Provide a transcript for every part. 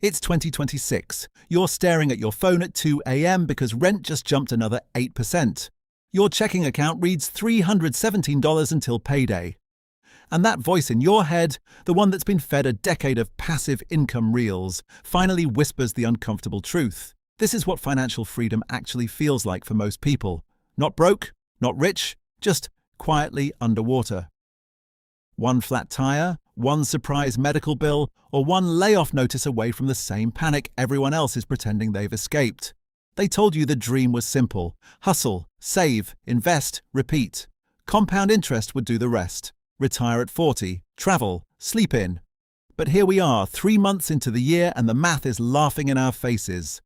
It's 2026. You're staring at your phone at 2 a.m. because rent just jumped another 8%. Your checking account reads $317 until payday. And that voice in your head, the one that's been fed a decade of passive income reels, finally whispers the uncomfortable truth. This is what financial freedom actually feels like for most people. Not broke, not rich, just quietly underwater. One flat tire, one surprise medical bill, or one layoff notice away from the same panic everyone else is pretending they've escaped. They told you the dream was simple. Hustle, save, invest, repeat. Compound interest would do the rest. Retire at 40, travel, sleep in. But here we are, 3 months into the year, and the math is laughing in our faces.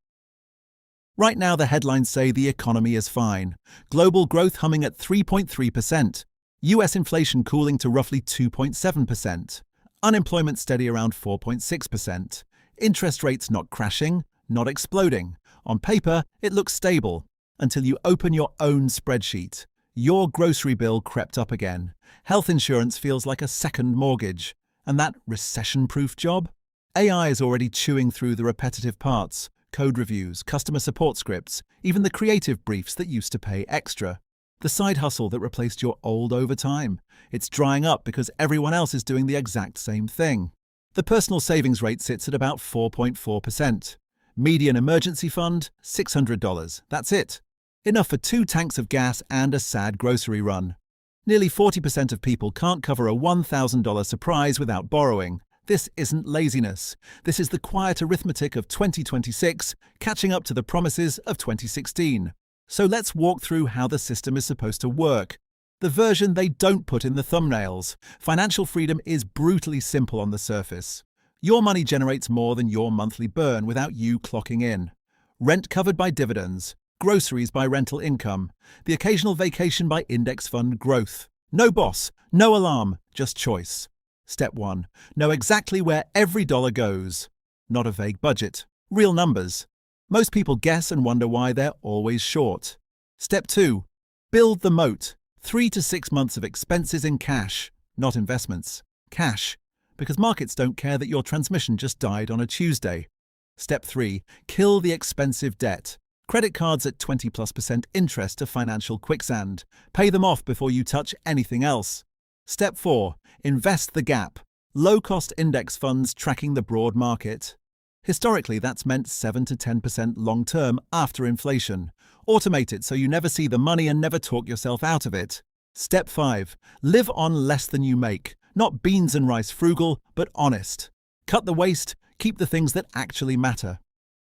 Right now, the headlines say the economy is fine. Global growth humming at 3.3%. US inflation cooling to roughly 2.7%. Unemployment steady around 4.6%. Interest rates not crashing, not exploding. On paper, it looks stable. Until you open your own spreadsheet. Your grocery bill crept up again. Health insurance feels like a second mortgage. And that recession-proof job? AI is already chewing through the repetitive parts. Code reviews, customer support scripts, even the creative briefs that used to pay extra. The side hustle that replaced your old overtime. It's drying up because everyone else is doing the exact same thing. The personal savings rate sits at about 4.4%. Median emergency fund, $600. That's it. Enough for 2 tanks of gas and a sad grocery run. Nearly 40% of people can't cover a $1,000 surprise without borrowing. This isn't laziness. This is the quiet arithmetic of 2026, catching up to the promises of 2016. So let's walk through how the system is supposed to work. The version they don't put in the thumbnails. Financial freedom is brutally simple on the surface. Your money generates more than your monthly burn without you clocking in. Rent covered by dividends, groceries by rental income, the occasional vacation by index fund growth. No boss, no alarm, just choice. Step 1. Know exactly where every dollar goes. Not a vague budget. Real numbers. Most people guess and wonder why they're always short. Step 2. Build the moat. 3 to 6 months of expenses in cash, not investments. Cash. Because markets don't care that your transmission just died on a Tuesday. Step 3. Kill the expensive debt. Credit cards at 20+% interest to financial quicksand. Pay them off before you touch anything else. Step 4. Invest the gap. Low-cost index funds tracking the broad market. Historically, that's meant 7 to 10% long-term after inflation. Automate it so you never see the money and never talk yourself out of it. Step 5. Live on less than you make. Not beans and rice frugal, but honest. Cut the waste, keep the things that actually matter.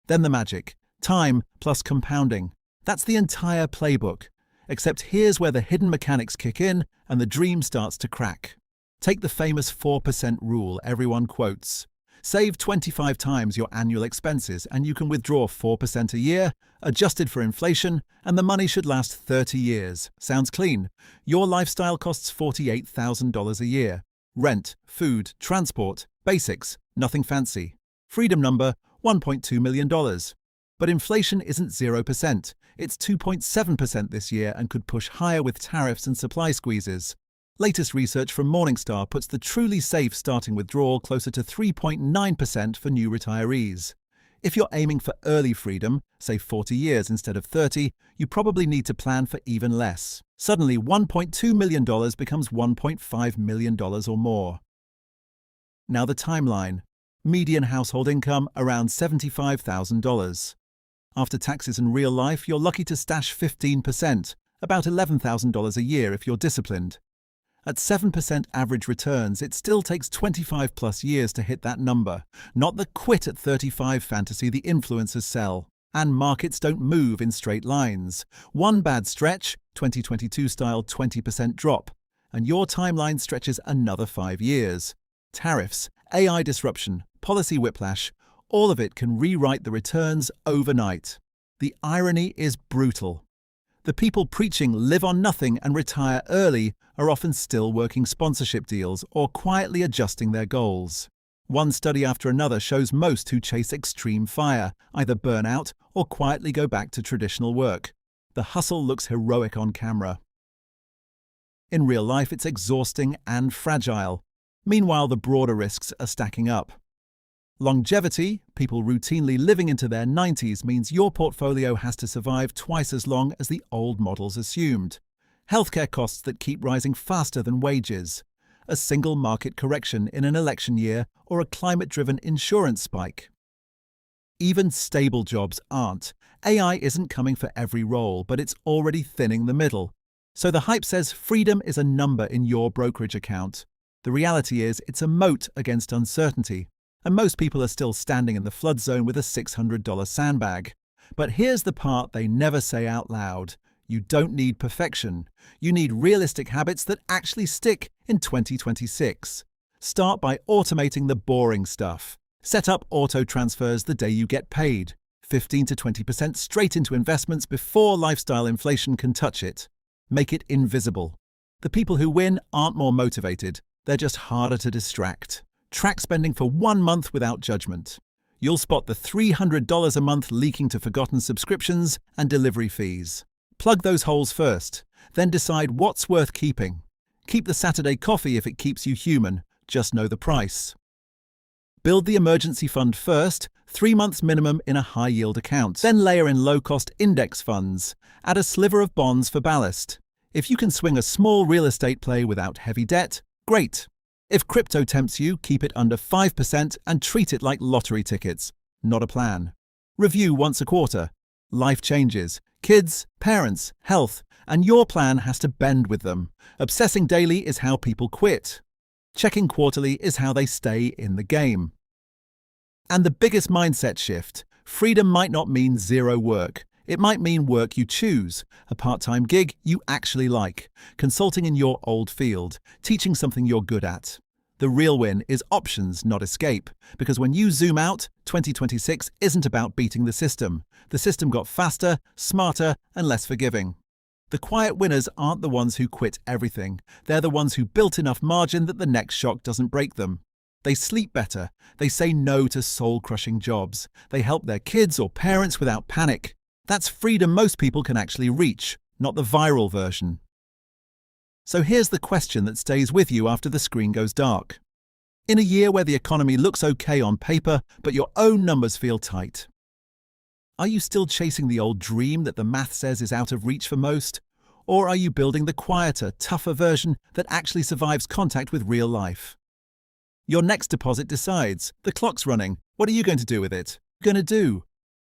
Then the magic. Time plus compounding. That's the entire playbook. Except here's where the hidden mechanics kick in and the dream starts to crack. Take the famous 4% rule everyone quotes. Save 25 times your annual expenses and you can withdraw 4% a year, adjusted for inflation, and the money should last 30 years. Sounds clean. Your lifestyle costs $48,000 a year. Rent, food, transport, basics, nothing fancy. Freedom number, $1.2 million. But inflation isn't 0%. It's 2.7% this year and could push higher with tariffs and supply squeezes. Latest research from Morningstar puts the truly safe starting withdrawal closer to 3.9% for new retirees. If you're aiming for early freedom, say 40 years instead of 30, you probably need to plan for even less. Suddenly, $1.2 million becomes $1.5 million or more. Now the timeline. Median household income around $75,000. After taxes in real life, you're lucky to stash 15%, about $11,000 a year if you're disciplined. At 7% average returns, it still takes 25+ years to hit that number, not the quit at 35 fantasy the influencers sell. And markets don't move in straight lines. One bad stretch, 2022-style 20% drop, and your timeline stretches another 5 years. Tariffs, AI disruption, policy whiplash, all of it can rewrite the returns overnight. The irony is brutal. The people preaching live on nothing and retire early are often still working sponsorship deals or quietly adjusting their goals. One study after another shows most who chase extreme fire either burn out or quietly go back to traditional work. The hustle looks heroic on camera. In real life, it's exhausting and fragile. Meanwhile, the broader risks are stacking up. Longevity, people routinely living into their 90s, means your portfolio has to survive twice as long as the old models assumed. Healthcare costs that keep rising faster than wages. A single market correction in an election year, or a climate-driven insurance spike. Even stable jobs aren't. AI isn't coming for every role, but it's already thinning the middle. So the hype says freedom is a number in your brokerage account. The reality is it's a moat against uncertainty, and most people are still standing in the flood zone with a $600 sandbag. But here's the part they never say out loud. You don't need perfection. You need realistic habits that actually stick in 2026. Start by automating the boring stuff. Set up auto transfers the day you get paid. 15 to 20% straight into investments before lifestyle inflation can touch it. Make it invisible. The people who win aren't more motivated. They're just harder to distract. Track spending for 1 month without judgment. You'll spot the $300 a month leaking to forgotten subscriptions and delivery fees. Plug those holes first, then decide what's worth keeping. Keep the Saturday coffee if it keeps you human. Just know the price. Build the emergency fund first, 3 months minimum in a high-yield account. Then layer in low-cost index funds. Add a sliver of bonds for ballast. If you can swing a small real estate play without heavy debt, great. If crypto tempts you, keep it under 5% and treat it like lottery tickets, not a plan. Review once a quarter. Life changes. Kids, parents, health, and your plan has to bend with them. Obsessing daily is how people quit. Checking quarterly is how they stay in the game. And the biggest mindset shift, freedom might not mean zero work. It might mean work you choose, a part-time gig you actually like, consulting in your old field, teaching something you're good at. The real win is options, not escape, because when you zoom out, 2026 isn't about beating the system. The system got faster, smarter, and less forgiving. The quiet winners aren't the ones who quit everything. They're the ones who built enough margin that the next shock doesn't break them. They sleep better. They say no to soul-crushing jobs. They help their kids or parents without panic. That's freedom most people can actually reach, not the viral version. So here's the question that stays with you after the screen goes dark. In a year where the economy looks okay on paper, but your own numbers feel tight, are you still chasing the old dream that the math says is out of reach for most? Or are you building the quieter, tougher version that actually survives contact with real life? Your next deposit decides. The clock's running. What are you going to do with it? Going to do?